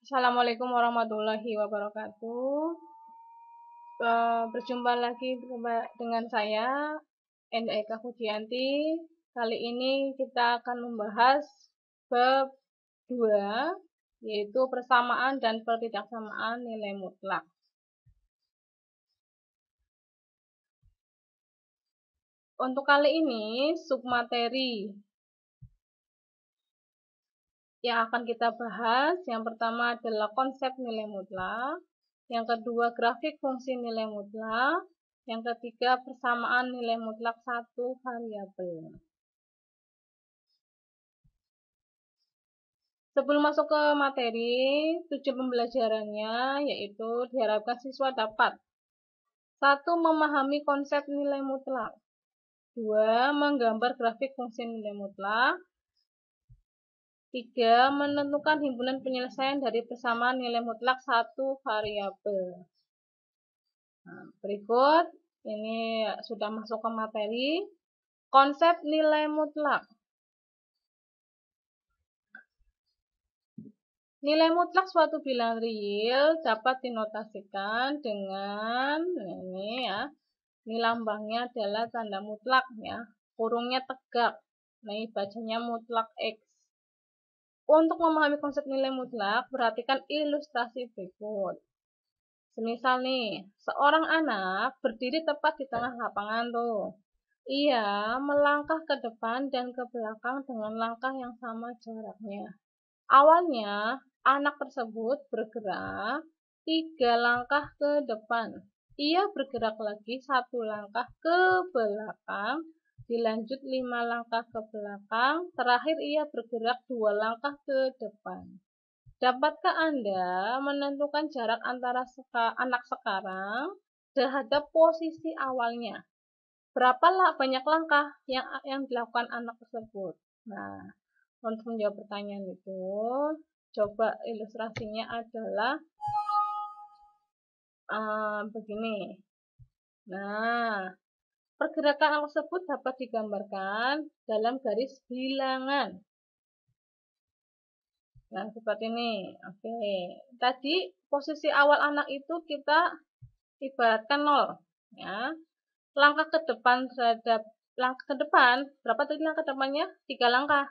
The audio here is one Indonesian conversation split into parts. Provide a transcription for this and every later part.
Assalamualaikum warahmatullahi wabarakatuh. Berjumpa lagi dengan saya, Enda Eka Fujianti. Kali ini kita akan membahas bab 2, yaitu persamaan dan pertidaksamaan nilai mutlak. Untuk kali ini, submateri yang akan kita bahas, yang pertama adalah konsep nilai mutlak, yang kedua grafik fungsi nilai mutlak, yang ketiga persamaan nilai mutlak satu variabel. Sebelum masuk ke materi, tujuan pembelajarannya yaitu diharapkan siswa dapat 1. Memahami konsep nilai mutlak, 2. Menggambar grafik fungsi nilai mutlak, 3. Menentukan himpunan penyelesaian dari persamaan nilai mutlak satu variabel. Nah, berikut ini sudah masuk ke materi. Konsep nilai mutlak. Nilai mutlak suatu bilangan real dapat dinotasikan dengan ini ya. Ini lambangnya adalah tanda mutlak ya. Kurungnya tegak. Nah, ini bacanya mutlak X. Untuk memahami konsep nilai mutlak, perhatikan ilustrasi berikut. Semisal nih, seorang anak berdiri tepat di tengah lapangan tuh. Ia melangkah ke depan dan ke belakang dengan langkah yang sama jaraknya. Awalnya, anak tersebut bergerak 3 langkah ke depan. Ia bergerak lagi 1 langkah ke belakang, dilanjut 5 langkah ke belakang, terakhir ia bergerak 2 langkah ke depan. Dapatkah Anda menentukan jarak antara anak sekarang terhadap posisi awalnya? Berapa banyak langkah yang dilakukan anak tersebut? Nah, untuk menjawab pertanyaan itu, coba ilustrasinya adalah begini. Nah, pergerakan anak tersebut dapat digambarkan dalam garis bilangan. Nah, seperti ini. Oke. Tadi posisi awal anak itu kita ibaratkan 0. Ya. Langkah ke depan berapa tadi langkah depannya? 3 langkah.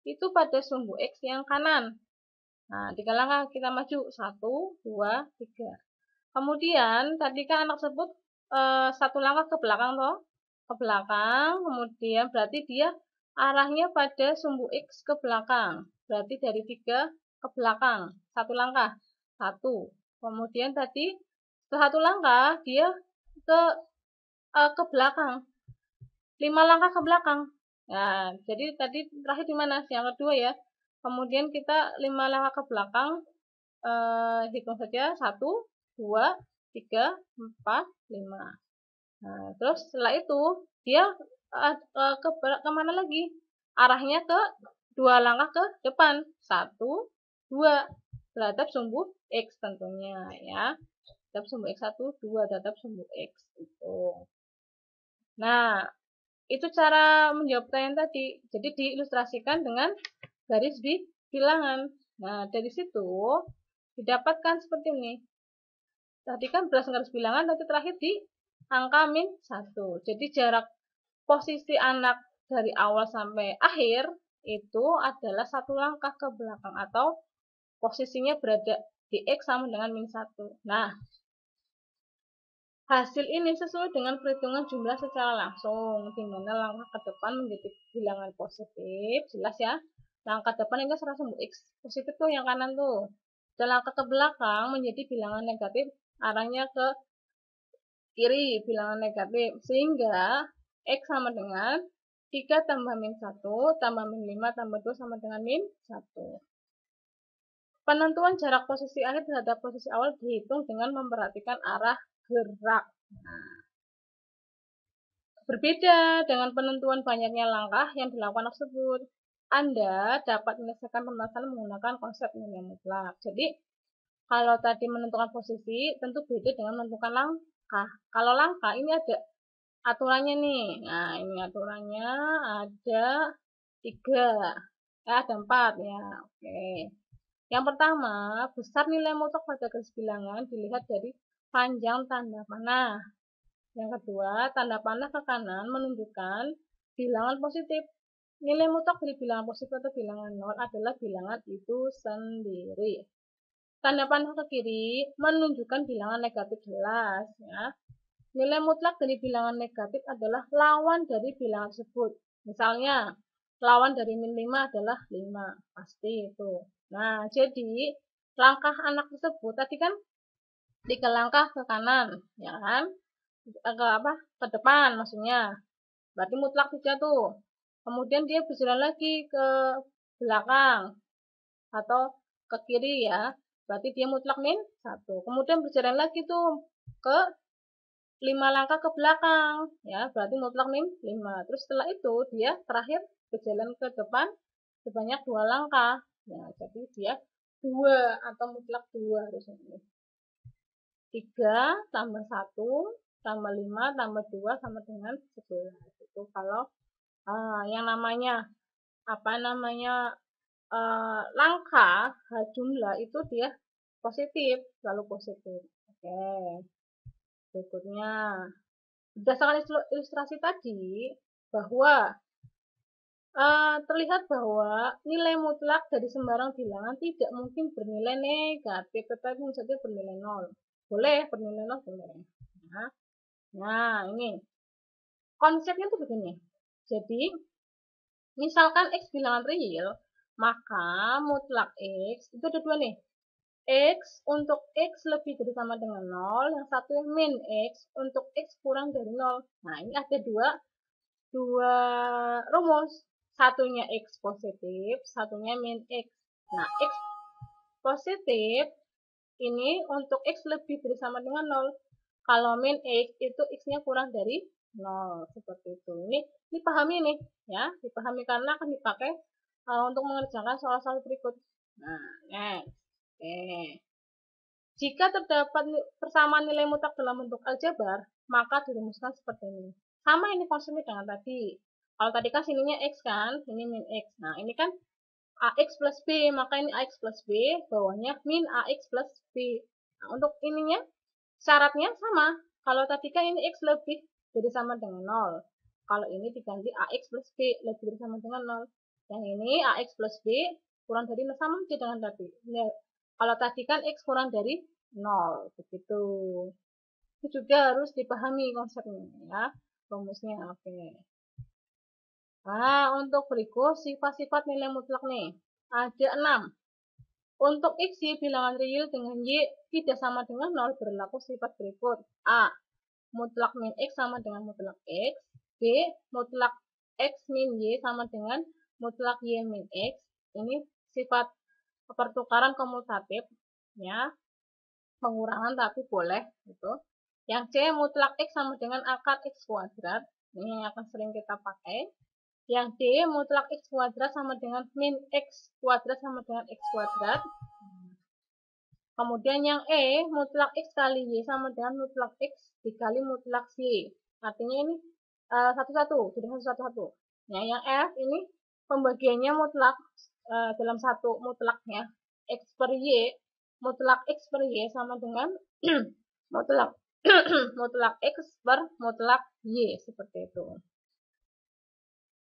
Itu pada sumbu X yang kanan. Nah, 3 langkah kita maju. 1, 2, 3. Kemudian, tadi kan anak tersebut 1 langkah ke belakang toh. Ke belakang, kemudian berarti dia arahnya pada sumbu X ke belakang. Berarti dari 3 ke belakang. 1 langkah. 1. Kemudian tadi setelah 1 langkah, dia ke belakang. 5 langkah ke belakang. Nah, jadi tadi terakhir di mana? Yang kedua ya. Kemudian kita 5 langkah ke belakang, hitung saja 1, 2, 3, 4, 5. Nah, terus setelah itu dia ke mana lagi? Arahnya ke 2 langkah ke depan. 1, 2 terhadap sumbu X tentunya ya. Terhadap sumbu X1, 2 terhadap sumbu X itu. Nah, itu cara menjawab pertanyaan tadi. Jadi diilustrasikan dengan garis bilangan. Nah, dari situ didapatkan seperti ini. Tadi kan berdasarkan garis bilangan, nanti terakhir di angka min 1. Jadi jarak posisi anak dari awal sampai akhir itu adalah 1 langkah ke belakang atau posisinya berada di X sama dengan min 1. Nah, hasil ini sesuai dengan perhitungan jumlah secara langsung, di mana langkah ke depan menjadi bilangan positif, jelas ya. Langkah depan itu serasa sumbu X positif tuh yang kanan tuh. Dan langkah ke belakang menjadi bilangan negatif, arahnya ke kiri, bilangan negatif. Sehingga X sama dengan 3 tambah min 1, tambah min 5, tambah 2 sama dengan min 1. Penentuan jarak posisi akhir terhadap posisi awal dihitung dengan memperhatikan arah gerak. Nah, berbeda dengan penentuan banyaknya langkah yang dilakukan tersebut, Anda dapat menyelesaikan permasalahan menggunakan konsep nilai mutlak. Jadi, kalau tadi menentukan posisi, tentu beda dengan menentukan langkah. Kalau langkah, ini ada aturannya nih. Nah, ini aturannya ada 3. Ada 4 ya. Oke. Yang pertama, besar nilai mutlak pada garis bilangan dilihat dari panjang tanda panah. Yang kedua, tanda panah ke kanan menunjukkan bilangan positif. Nilai mutlak dari bilangan positif atau bilangan 0 adalah bilangan itu sendiri. Tanda panah ke kiri menunjukkan bilangan negatif jelas. Ya. Nilai mutlak dari bilangan negatif adalah lawan dari bilangan tersebut. Misalnya, lawan dari min 5 adalah 5. Pasti itu. Nah, jadi langkah anak tersebut tadi kan 3 langkah ke kanan, ya kan? Ke depan maksudnya. Berarti mutlak 3 tuh. Kemudian dia berjalan lagi ke belakang atau ke kiri ya. Berarti dia mutlak min 1. Kemudian berjalan lagi tuh ke 5 langkah ke belakang ya, berarti mutlak min 5. Terus setelah itu dia terakhir berjalan ke depan sebanyak 2 langkah. Ya, jadi dia 2 atau mutlak 2 harusnya ini. 3 tambah 1 tambah 5 tambah 2 sama dengan 11. Itu kalau yang namanya langkah jumlah itu dia positif, selalu positif. Oke. Berikutnya, berdasarkan ilustrasi tadi, bahwa terlihat bahwa nilai mutlak dari sembarang bilangan tidak mungkin bernilai negatif, tetapi saja bernilai 0. Boleh, bernilai 0 boleh. Nah, ini konsepnya tuh begini. Jadi, misalkan X bilangan real, maka mutlak X, itu ada 2 nih. X untuk X lebih dari sama dengan 0, yang satu min X untuk X kurang dari 0. Nah, ini ada dua rumus. Satunya X positif, satunya min X. Nah, X positif ini untuk X lebih dari sama dengan 0. Kalau min X itu X-nya kurang dari 0. Seperti itu. Ini dipahami nih, ya. Dipahami karena akan dipakai untuk mengerjakan soal-soal berikut. Nah, next. Oke. Jika terdapat persamaan nilai mutlak dalam bentuk aljabar, maka dirumuskan seperti ini. Sama ini konsepnya dengan tadi. Kalau tadi kan sininya X kan, ini min X. Nah, ini kan AX plus B, maka ini AX plus B, bawahnya min AX plus B. Nah, untuk ininya, syaratnya sama. Kalau tadi kan ini X lebih dari sama dengan 0. Kalau ini diganti AX plus B, lebih dari sama dengan 0. Yang ini AX plus B, kurang dari sama aja dengan tadi. Ini, kalau tadi kan X kurang dari 0, begitu. Itu juga harus dipahami konsepnya ya, rumusnya. Oke. Nah, untuk berikut sifat-sifat nilai mutlak nih. Ada 6. Untuk X y bilangan real dengan Y tidak sama dengan 0 berlaku sifat berikut. A. Mutlak min X sama dengan mutlak X. B. Mutlak X min Y sama dengan mutlak Y min X. Ini sifat pertukaran komutatif ya. Pengurangan tapi boleh gitu. Yang C mutlak X sama dengan akar X kuadrat. Ini yang akan sering kita pakai. Yang D mutlak X kuadrat sama dengan min X kuadrat sama dengan X kuadrat. Kemudian yang E mutlak X kali Y sama dengan mutlak X dikali mutlak Y. Artinya ini satu-satu, jadi satu-satu. Nah, yang F ini pembagiannya mutlak dalam satu mutlaknya. X per Y, mutlak X per Y sama dengan mutlak mutlak X per mutlak Y, seperti itu.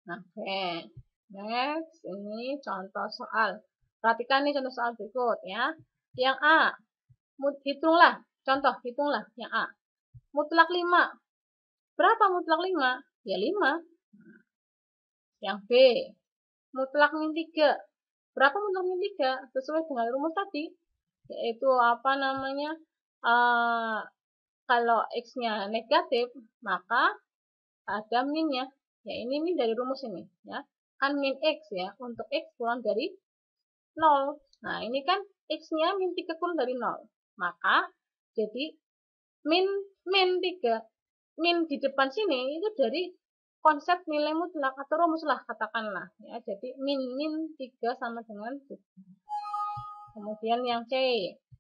Nah, oke. Next, ini contoh soal. Perhatikan nih contoh soal berikut ya. Yang A, hitunglah yang A. Mutlak 5. Berapa mutlak 5? Ya 5. Yang B, mutlak min 3. Berapa mutlak min 3? Sesuai dengan rumus tadi, yaitu kalau X-nya negatif, maka ada minnya. Ya, ini min dari rumus ini ya. Kan min X ya, untuk X kurang dari 0. Nah, ini kan X-nya min 3 kurang dari 0. Maka jadi min 3. Min di depan sini itu dari konsep nilai mutlak atau rumus lah katakanlah ya. Jadi min 3 sama dengan 3. Kemudian yang C,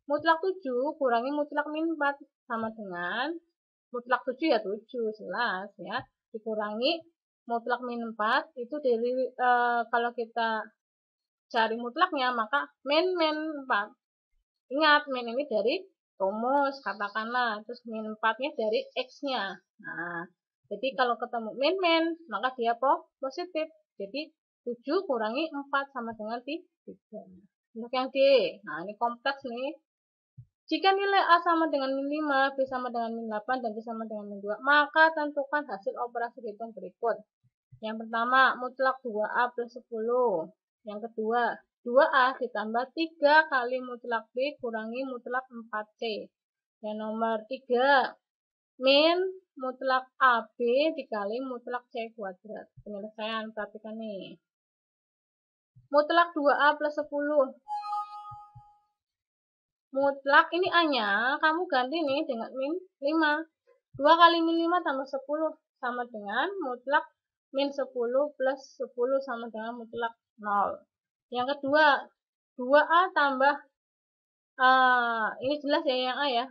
mutlak 7 kurangi mutlak min 4 sama dengan mutlak 7 ya 7 jelas ya, dikurangi mutlak min 4 itu dari kalau kita cari mutlaknya, maka min 4. Ingat, min ini dari rumus, katakanlah. Terus min 4-nya dari X-nya. Nah, jadi kalau ketemu min, maka dia positif. Jadi 7 kurangi 4 sama dengan 3. Untuk yang D, nah ini kompleks nih. Jika nilai A sama dengan min 5, B sama dengan min 8, dan C sama dengan min 2, maka tentukan hasil operasi hitung berikut. Yang pertama, mutlak 2A plus 10. Yang kedua, 2A ditambah 3 kali mutlak B kurangi mutlak 4C. Yang nomor 3, min mutlak AB dikali mutlak C kuadrat. Penyelesaian, perhatikan nih. Mutlak 2A plus 10. Mutlak, ini A-nya, kamu ganti nih dengan min 5. 2 kali min 5 tambah 10 sama dengan mutlak min 10 plus 10 sama dengan mutlak 0. Yang kedua, 2A tambah, ini jelas ya yang A ya.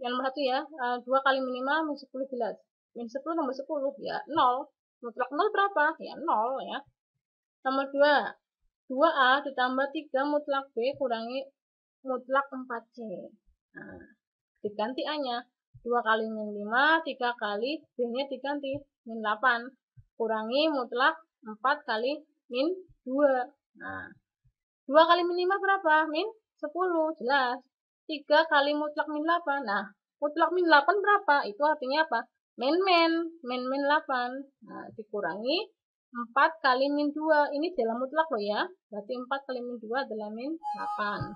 Yang nomor 1 ya, 2 kali min 5 min 10 jelas. Min 10 tambah 10 ya 0. Mutlak 0 berapa? Ya 0 ya. Nomor 2, 2A ditambah 3 mutlak B kurangi mutlak 4C. Nah, diganti A-nya. 2 kali min 5, 3 kali B-nya diganti min 8. Kurangi mutlak 4 kali min 2. Nah, 2 kali min 5 berapa? Min 10, jelas. 3 kali mutlak min 8. Nah, mutlak min 8 berapa? Itu artinya apa? Min 8. Nah, dikurangi 4 kali min 2. Ini dalam mutlak loh ya. Berarti 4 kali min 2 adalah min 8.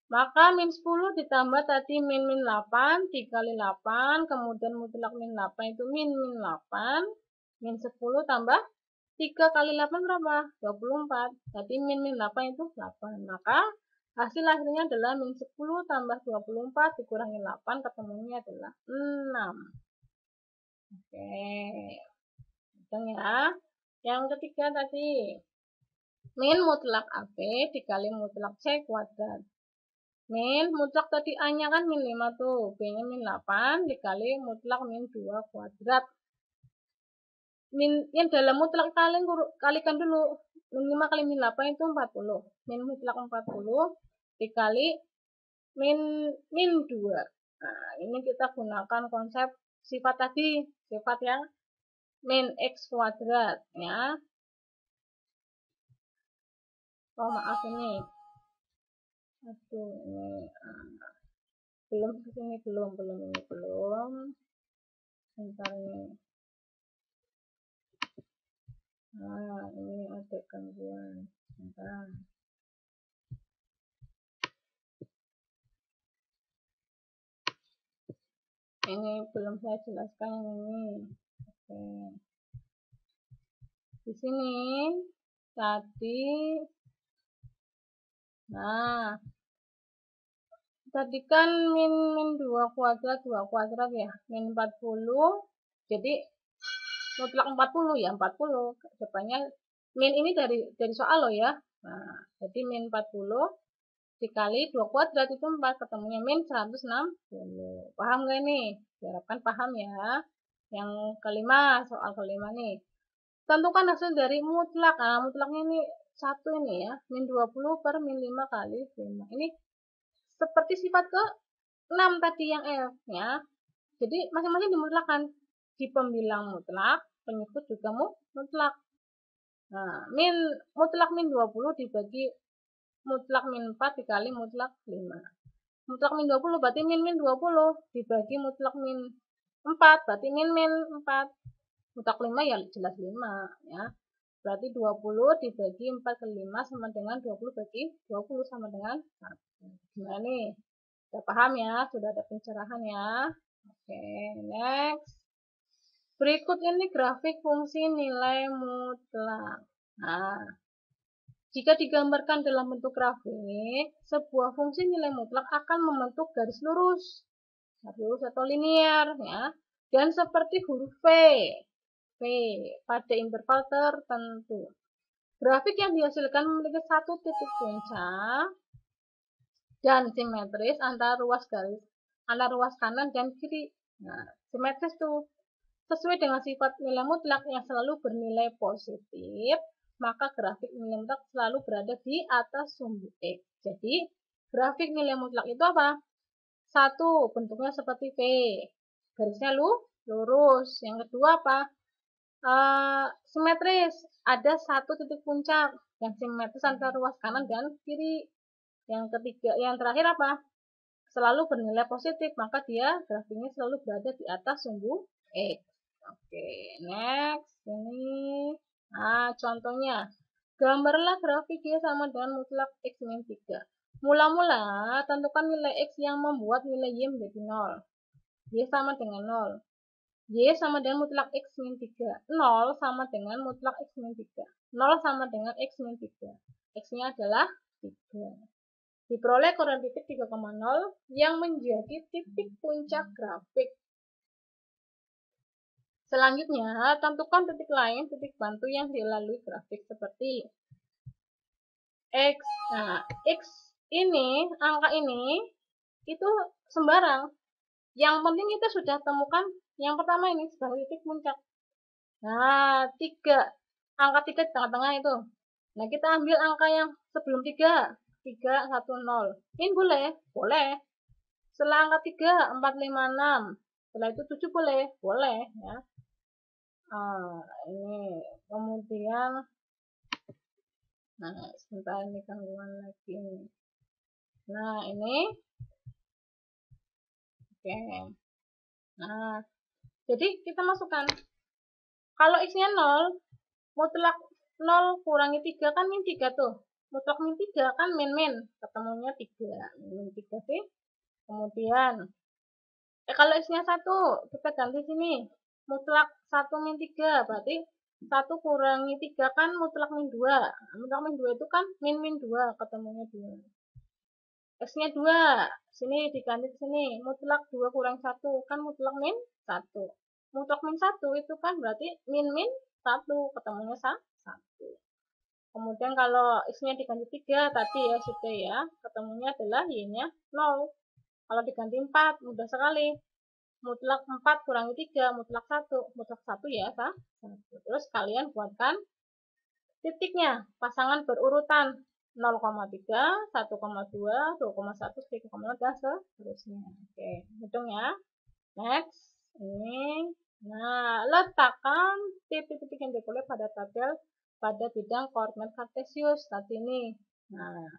Maka min 10 ditambah tadi min 8, 3 kali 8, kemudian mutlak min 8 itu min 8, min 10 tambah 3 kali 8 berapa? 24. Jadi min 8 itu 8. Maka hasil akhirnya adalah min 10 tambah 24 dikurangi 8, ketemunya adalah 6. Oke. Hitung ya. Yang ketiga tadi, min mutlak AB dikali mutlak C kuadrat. Min mutlak tadi A-nya kan min 5 tuh, B-nya min 8 dikali mutlak min 2 kuadrat. Min yang dalam mutlak kalikan dulu. Min 5 kali min 8 itu 40. Min mutlak 40 dikali min 2. Nah, ini kita gunakan konsep sifat tadi, sifat yang min X kuadrat ya. Oh, maaf ini. Aduh, ini belum kesini, belum. Sebentar ini. Nah, ini ada gangguan. Sebentar. Ini belum saya jelaskan yang ini. Oke. Di sini tadi, nah, tadi kan min 2 kuadrat ya, min 40. Jadi mutlak 40 ya 40. Depannya min ini dari soal loh ya. Nah, jadi min 40 dikali 2 kuadrat itu 4, ketemunya min 160. Paham gak nih? Diharapkan paham ya. Yang kelima, soal kelima nih. Tentukan hasil dari mutlak. Nah, mutlaknya ini 1 ini ya, min 20 per min 5 kali 5. Ini seperti sifat ke 6 tadi yang F ya. Jadi masing-masing dimutlakan. Di pembilang mutlak, penyebut juga mutlak. Nah, mutlak min 20 dibagi mutlak min 4 dikali mutlak 5. Mutlak min 20 berarti min 20 dibagi mutlak min 4 berarti min 4. Mutlak 5 ya jelas 5 ya. Berarti 20 dibagi 4 ke 5 sama dengan 20 bagi 20 sama dengan 1. Gimana nih? Sudah paham ya? Sudah ada pencerahan ya? Oke, next. Berikut ini grafik fungsi nilai mutlak. Nah, jika digambarkan dalam bentuk grafik, sebuah fungsi nilai mutlak akan membentuk garis lurus atau linier ya. Dan seperti huruf V pada interval tertentu. Grafik yang dihasilkan memiliki satu titik puncak dan simetris antara ruas kanan dan kiri. Nah, simetris tuh sesuai dengan sifat nilai mutlak yang selalu bernilai positif maka grafik nilai mutlak selalu berada di atas sumbu X. Jadi, grafik nilai mutlak itu apa? 1. Bentuknya seperti V. Garisnya lurus. Yang kedua apa? Simetris. Ada satu titik puncak yang simetris antara ruas kanan dan kiri. Yang ketiga, yang terakhir apa? Selalu bernilai positif, maka dia grafiknya selalu berada di atas sumbu X. Oke, next. Ini. Nah, contohnya. Gambarlah grafik Y sama dengan mutlak X min 3. Mula-mula, tentukan nilai X yang membuat nilai Y menjadi 0. Y sama dengan 0. Y sama dengan mutlak X min 3. 0 sama dengan mutlak X min 3. 0 sama dengan X min 3. X-nya adalah 3. Diperoleh koordinat titik 3,0 yang menjadi titik puncak grafik. Selanjutnya, tentukan titik lain, titik bantu yang dilalui grafik seperti X. Nah, X ini, angka ini, itu sembarang. Yang penting kita sudah temukan yang pertama ini sebagai titik puncak. Nah, 3. Angka 3 di tengah-tengah itu. Nah, kita ambil angka yang sebelum 3. 3, 1, 0. Ini boleh? Boleh. Setelah angka 3, 4, 5, 6. Setelah itu 7 boleh? Boleh. Ya. Ini. Kemudian, nah, sebentar ini gangguan lagi. Nah, ini. Oke. Nah, jadi kita masukkan. Kalau X-nya 0, mutlak 0 kurangi 3 kan min 3 tuh. Mutlak min 3 kan min. Ketemunya 3. Min 3 sih. Kemudian, kalau X-nya 1, kita ganti sini. Mutlak 1 min 3. Berarti 1 kurangi 3 kan mutlak min 2. Mutlak min 2 itu kan min 2. Ketemunya 2. X-nya 2. Sini diganti sini. Mutlak 2 kurang 1 kan mutlak min 1. Mutlak min 1 itu kan berarti min 1. Ketemunya 1. Kemudian kalau X-nya diganti 3 tadi ya sudah ya. Ketemunya adalah Y-nya 0. Kalau diganti 4 mudah sekali. Mutlak 4 kurangi 3 mutlak 1. Mutlak 1 ya 1. Terus kalian buatkan titiknya. Pasangan berurutan. 0,3, 1,2, 2,1, 3,0 dan seterusnya. Oke, hitung ya. Next, ini. Nah, letakkan titik-titik yang diperoleh pada tabel pada bidang koordinat kartesius tadi ini. Nah,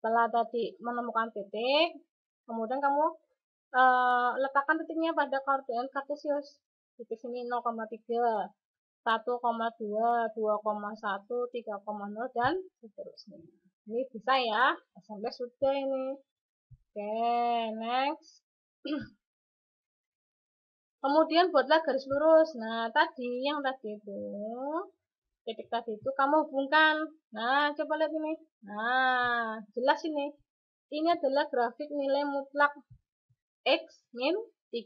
setelah tadi menemukan titik, kemudian kamu letakkan titiknya pada koordinat kartesius. Titik sini 0,3. 1,2, 2,1, 3,0 dan seterusnya. Ini bisa ya, sampai sudah ini. Oke, next. Kemudian buatlah garis lurus. Nah, yang tadi itu, titik tadi itu kamu hubungkan. Nah, coba lihat ini. Nah, jelas ini. Ini adalah grafik nilai mutlak X min 3.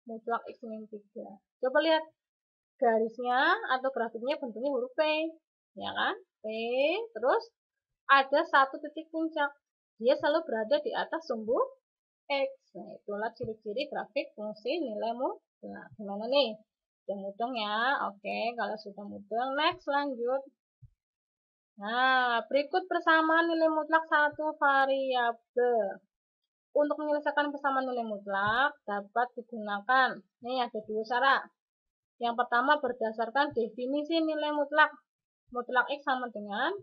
Mutlak X min 3. Coba lihat. Garisnya atau grafiknya bentuknya huruf P, ya kan? P, terus ada satu titik puncak. Dia selalu berada di atas sumbu X. Nah, itulah ciri-ciri grafik fungsi nilai mutlak. Gimana nih? Sudah mudeng ya? Oke, kalau sudah mudeng, next lanjut. Nah, berikut persamaan nilai mutlak satu variabel. Untuk menyelesaikan persamaan nilai mutlak dapat digunakan. Nih ada dua cara. Yang pertama berdasarkan definisi nilai mutlak. Mutlak X sama dengan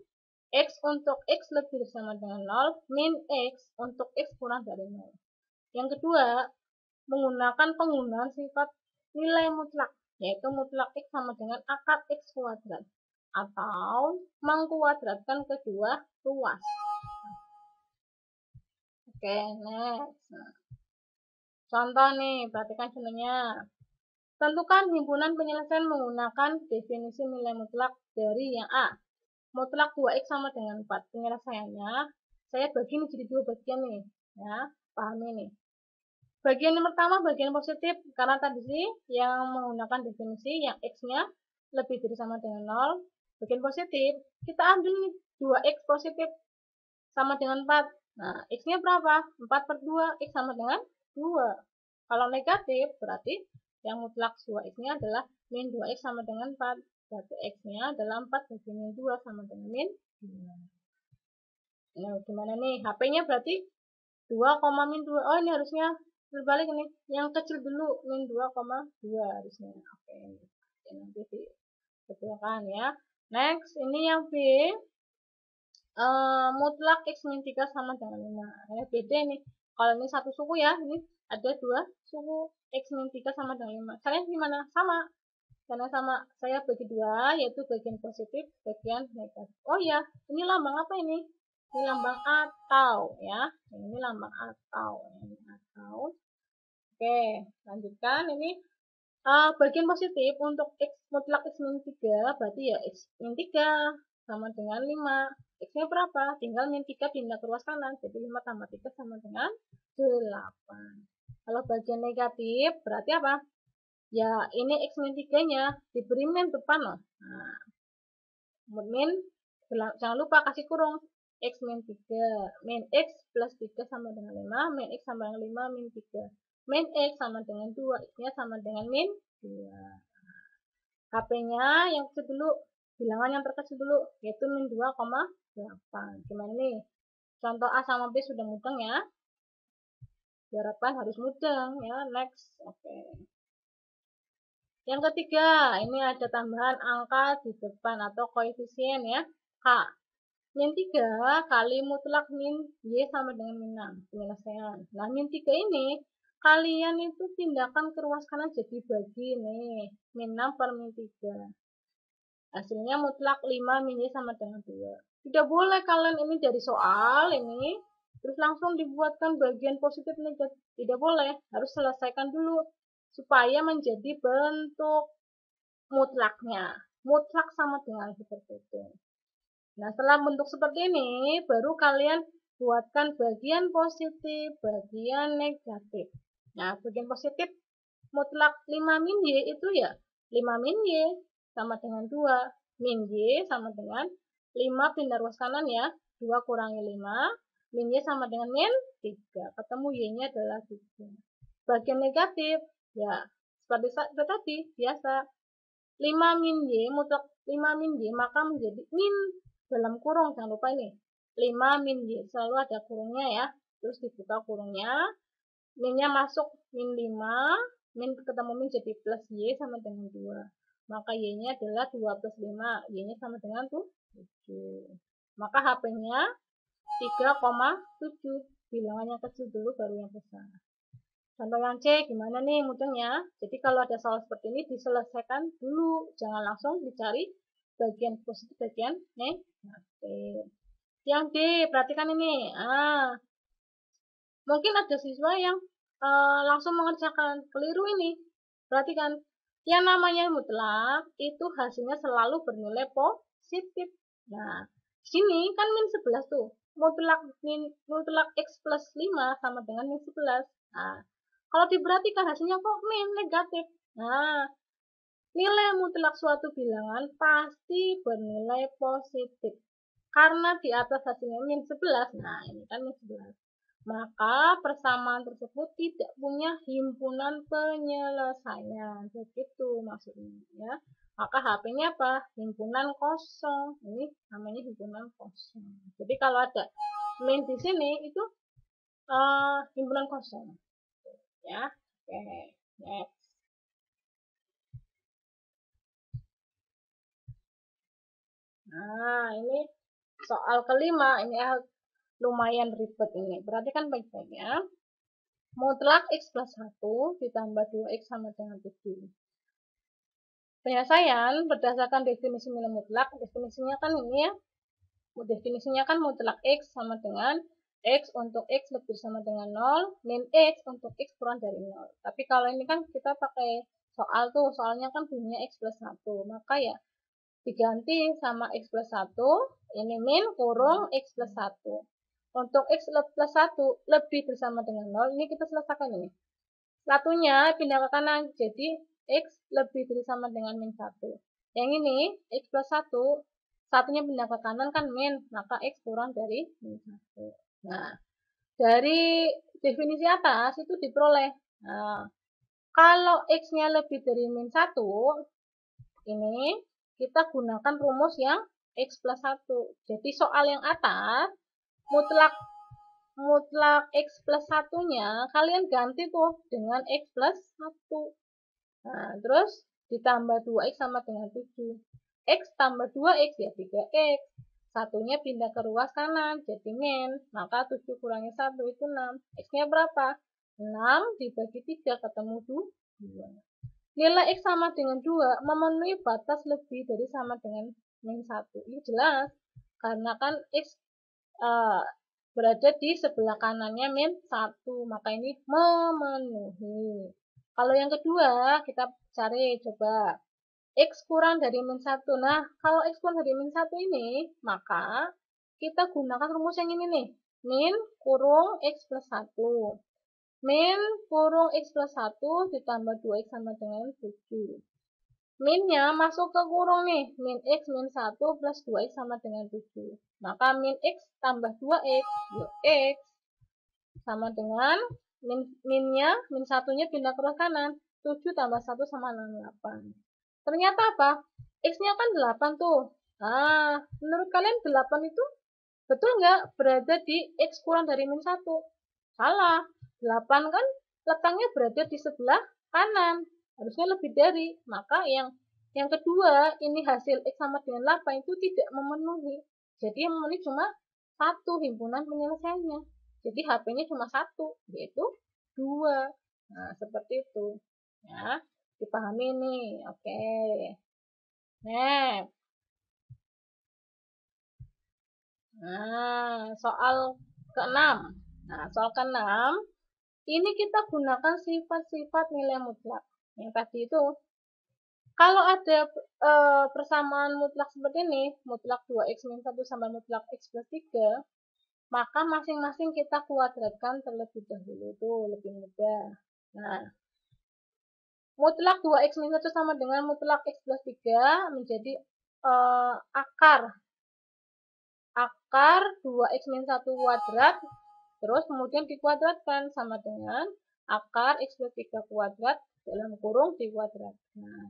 X untuk X lebih sama dengan 0, min X untuk X kurang dari 0. Yang kedua, menggunakan penggunaan sifat nilai mutlak, yaitu mutlak X sama dengan akar X kuadrat, atau mengkuadratkan kedua ruas. Oke, next. Contoh nih, perhatikan contohnya. Tentukan himpunan penyelesaian menggunakan definisi nilai mutlak dari yang A. Mutlak 2X sama dengan 4. Penyelesaiannya, saya bagi menjadi dua bagian nih. Ya, pahami nih. Bagian yang pertama, bagian positif. Karena tadi sih yang menggunakan definisi yang X-nya lebih dari sama dengan 0. Bagian positif, kita ambil nih 2X positif sama dengan 4. Nah, X-nya berapa? 4 per 2, X sama dengan 2. Kalau negatif, berarti yang mutlak 2X-nya adalah min 2X sama dengan 4. Berarti X-nya adalah 4 bagi min 2 sama dengan min 2. Nah, gimana nih? HP-nya berarti 2, min 2. Oh, ini harusnya berbalik nih. Yang kecil dulu, min 2,2 harusnya. Oke, nanti dibetulkan ya. Next, ini yang B. Mutlak X min 3 sama dengan 5. Nah, beda nih. Kalau ini satu suku ya, ini ada dua suku X min 3 sama dengan 5. Kalian gimana? Sama. Karena sama, saya bagi dua, yaitu bagian positif, bagian negatif. Oh ya, ini lambang apa ini? Ini lambang atau ya. Ini lambang atau. Ini atau. Oke, lanjutkan. Ini bagian positif untuk X mutlak X min 3, berarti ya X min 3 sama dengan 5. X-nya berapa? Tinggal min 3 pindah ke ruas kanan. Jadi 5 tambah 3 sama dengan 8. Kalau bagian negatif, berarti apa? Ya, ini X min 3-nya diberi min depan loh. Nah, min, jangan lupa kasih kurung. X min 3. Min X plus 3 sama dengan 5. Min X sama dengan 5, min 3. Min X sama dengan 2. X-nya sama dengan min 2. HP-nya yang kecil dulu, bilangan yang terkecil dulu, yaitu min 2,8. Gimana nih? Contoh A sama B sudah mudeng ya. Diharapkan harus mudeng ya. Next. Oke. Yang ketiga, ini ada tambahan angka di depan atau koefisien ya. H. Min 3 kali mutlak min Y sama dengan min 6. Penyelesaian. Nah, min 3 ini kalian itu pindahkan ke ruas kanan jadi bagi nih. Min 6 per min 3. Hasilnya mutlak 5 min Y sama dengan 2. Tidak boleh kalian ini dari soal ini terus langsung dibuatkan bagian positif negatif. Tidak boleh. Harus selesaikan dulu supaya menjadi bentuk mutlaknya. Mutlak sama dengan seperti itu. Nah, setelah bentuk seperti ini, baru kalian buatkan bagian positif, bagian negatif. Nah, bagian positif mutlak 5 min Y itu ya 5 min Y sama dengan 2. Min Y sama dengan 5 pindah ruas kanan ya. 2 kurangi 5. Min Y sama dengan min 3. Ketemu Y-nya adalah 3. Bagian negatif, ya seperti tadi, biasa. 5 min Y, mutlak 5 min Y, maka menjadi min dalam kurung, jangan lupa ini. 5 min Y, selalu ada kurungnya ya. Terus dibuka kurungnya. Minnya masuk min 5, min ketemu min jadi plus Y sama dengan 2. Maka Y-nya adalah 2 plus 5, Y-nya sama dengan 7. Maka HP-nya 3,7. Bilangannya kecil dulu baru yang besar. Contoh yang C, gimana nih mudahnya? Jadi kalau ada soal seperti ini diselesaikan dulu. Jangan langsung dicari bagian positif, bagian negatif. Yang D, perhatikan ini. Mungkin ada siswa yang langsung mengerjakan keliru ini. Perhatikan, yang namanya mutlak itu hasilnya selalu bernilai positif. Nah, sini kan min 11 tuh. Mutlak X plus 5 sama dengan min 11. Nah, kalau diperhatikan hasilnya kok min negatif. Nah, nilai mutlak suatu bilangan pasti bernilai positif. Karena di atas hasilnya min 11. Nah, ini kan min 11. Maka persamaan tersebut tidak punya himpunan penyelesaian. Begitu maksudnya ya. Maka HP-nya apa? Himpunan kosong. Ini namanya himpunan kosong. Jadi kalau ada min di sini itu himpunan kosong. Ya. Oke. Next. Nah, ini soal kelima. Ini lumayan ribet ini. Perhatikan baik-baik ya. Mutlak X plus 1 ditambah 2X sama dengan 7. Penyelesaian berdasarkan definisi nilai mutlak. Definisinya kan ini ya. Definisinya kan mutlak X sama dengan X untuk X lebih sama dengan 0, min X untuk X kurang dari 0. Tapi kalau ini kan kita pakai soal tuh, soalnya kan bunyinya X plus 1. Maka ya diganti sama X plus 1, ini min kurung X plus 1. Untuk X plus 1 lebih bersama dengan 0, ini kita selesaikan ini. Satunya pindah ke kanan, jadi X lebih bersama dengan min 1. Yang ini, X plus 1, satunya pindah ke kanan kan min, maka X kurang dari min 1. Nah, dari definisi atas itu diperoleh. Nah, kalau X-nya lebih dari min 1, ini kita gunakan rumus yang X plus 1. Jadi soal yang atas, mutlak X plus 1-nya kalian ganti tuh dengan X plus 1. Nah, terus ditambah 2X sama dengan 7. X tambah 2X ya 3X. Satunya pindah ke ruas kanan, jadi min. Maka 7 kurangi 1 itu 6. X-nya berapa? 6 dibagi 3 ketemu 2. Nilai X sama dengan 2 memenuhi batas lebih dari sama dengan min 1. Ini jelas, karena kan X berada di sebelah kanannya min 1, maka ini memenuhi. Kalau yang kedua, kita cari coba X kurang dari min 1. Nah, kalau X kurang dari min 1 ini, maka kita gunakan rumus yang ini nih. Min kurung X plus 1. Min kurung X plus 1 ditambah 2X sama dengan 7. Minnya masuk ke kurung nih. Min X min 1 plus 2X sama dengan 7. Maka min X tambah 2X, yuk X. Sama dengan minnya, min 1-nya pindah ke ruas kanan. 7 tambah 1 sama 8. Ternyata apa? X-nya kan 8 tuh. Nah, menurut kalian 8 itu betul nggak berada di X kurang dari min 1? Salah. 8 kan letaknya berada di sebelah kanan. Harusnya lebih dari. Maka yang kedua, ini hasil X sama dengan 8 itu tidak memenuhi. Jadi yang memenuhi cuma satu himpunan penyelesaiannya. Jadi HP-nya cuma satu, yaitu 2. Nah, seperti itu. Ya, dipahami nih. Oke. Nah, soal ke-6. Nah, soal ke-6 ini kita gunakan sifat-sifat nilai mutlak. Yang tadi itu, kalau ada persamaan mutlak seperti ini, mutlak 2X min 1 sama mutlak X plus 3, maka masing-masing kita kuadratkan terlebih dahulu. Itu lebih mudah. Nah, mutlak 2X min 1 sama dengan mutlak X plus 3 menjadi akar 2X min 1 kuadrat, terus kemudian dikuadratkan sama dengan akar X plus 3 kuadrat dalam kurung dikuadratkan.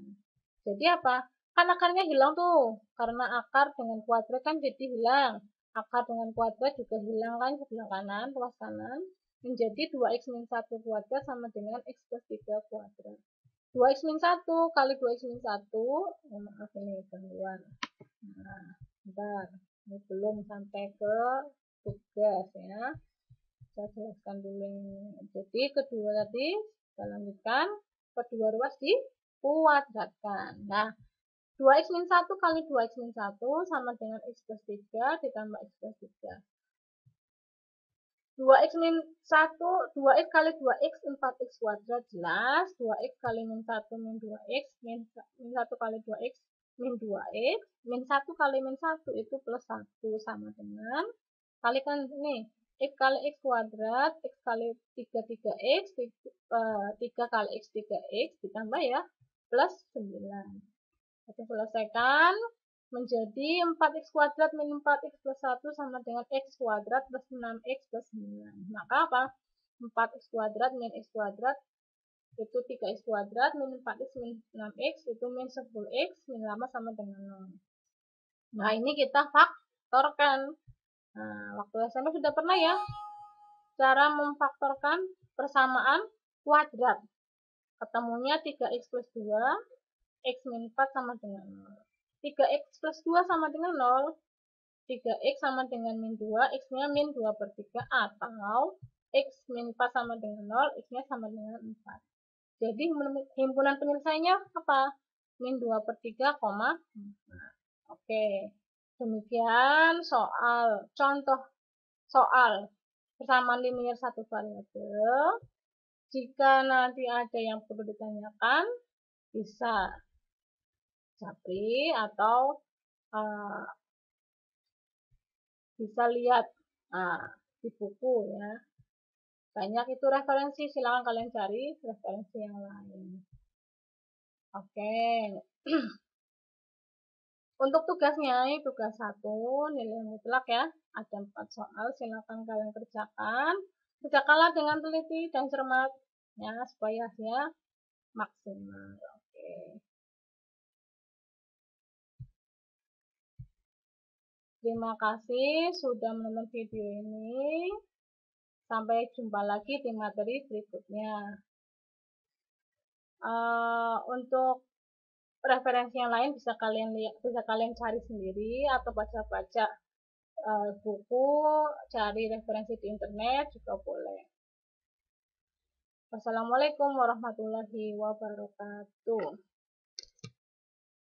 Jadi apa? Kan akarnya hilang tuh, karena akar dengan kuadrat kan jadi hilang. Akar dengan kuadrat juga hilang kan sebelah kanan, ruas kanan. Menjadi 2X min 1 kuadrat sama dengan X plus 3 kuadrat. 2X min 1 kali 2X min 1, maaf ini gangguan. Nah, bentar. Ini belum sampai ke tugas ya. Saya jelaskan dulu ini. Jadi kedua tadi kita lanjutkan, kedua ruas dikuadratkan. Nah, 2X min 1 kali 2X min 1 sama dengan X plus 3 ditambah X plus 3. 2X min 1, 2X kali 2X 4X kuadrat jelas. 2X kali min 1 min 2X, min 1 kali 2X min 2X, min 1 kali min 1 itu plus 1 sama dengan, kalikan ini, X kali X kuadrat, X kali 3x, 3 kali X 3X, ditambah ya, plus 9. Kita selesaikan, menjadi 4X kuadrat min 4X plus 1 sama dengan X kuadrat plus 6X plus 9. Maka apa? 4X kuadrat min X kuadrat itu 3X kuadrat min 4X min 6X itu min 10X min 8 sama dengan 0. Nah, ini kita faktorkan. Nah, waktu SMA sudah pernah ya cara memfaktorkan persamaan kuadrat. Ketemunya 3X plus 2, X min 4 sama dengan 0. 3X plus 2 sama dengan 0, 3X sama dengan min 2, X-nya min 2 per 3, atau X min 4 sama dengan 0, X-nya sama dengan 4. Jadi himpunan penyelesaiannya apa? Min 2 per 3, 4. Oke. Demikian contoh soal persamaan linear satu variabel. Jika nanti ada yang perlu ditanyakan, bisa japri atau bisa lihat di buku ya. Banyak itu referensi, silakan kalian cari referensi yang lain. Oke. Untuk tugasnya, ini tugas 1, nilai mutlak ya. Ada 4 soal, silakan kalian kerjakan. Kerjakanlah dengan teliti dan cermat ya, supaya hasilnya maksimal. Oke. Terima kasih sudah menonton video ini. Sampai jumpa lagi di materi berikutnya. Untuk referensi yang lain bisa kalian cari sendiri atau baca-baca buku, cari referensi di internet juga boleh. Wassalamualaikum warahmatullahi wabarakatuh.